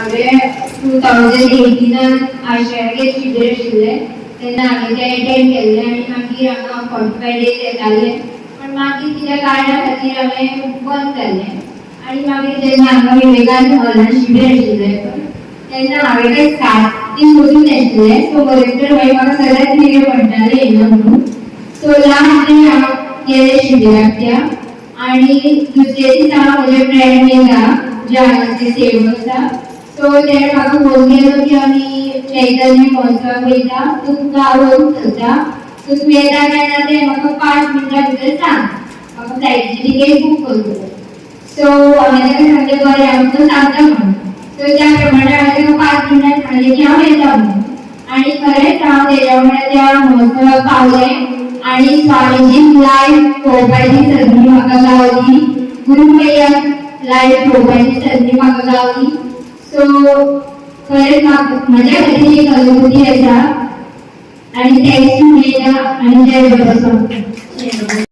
हांवें 2018 आशियागे शिबीर आशिल्लें तेन्ना हांवें तें अटेंड केल्लें आनी मागीर हांगा 45 days येताले पण मागीर कित्या कारणां खातीर हांवें बंद जाल्लें आनी मागीर जेन्ना हांगा विवेकानंद हॉलांत शिबीर आशिल्लें तेन्ना हांवें तें 7 दीस वचून आशिल्लें सो बरेंतर मागीर म्हाका सगळ्यात कितें म्हणटाले येना म्हणून सो लास्ट डे हांव गेलें शिबिराक त्या आनी दुसरे दीस हांव म्हजे फ्रेंड येयला जे हांगाचे सेवक आसा सो तेणें म्हाका फोन केलो की आमी चैतन्य महोत्सवाक वयता तूं तुका आवडूंक चलता सो तूं येता काय ना तें म्हाका 5 मिनटां भितर सांग म्हाका फ्लायटीची तिकेट बूक करतलो सो हांवें ताका सांगलें बरें हांव तुका सांगता म्हणून सो त्या प्रमाणे हांवें ताका 5 मिनटां सांगलें की हांव येता म्हणून आनी खरेंच हांव तेज्या वांगडा त्या महोत्सवाक पावलें आनी स्वामीजीक लायव्ह पळोवपाची संदी म्हाका गावली गुरुमैयाक लायव्ह पळोवपाची संदी म्हाका गावली सो खरेंच म्हज्या खातीर एक अनुभूती आसा आनी थँक्स टू मेघा आनी जय बाबा स्वामी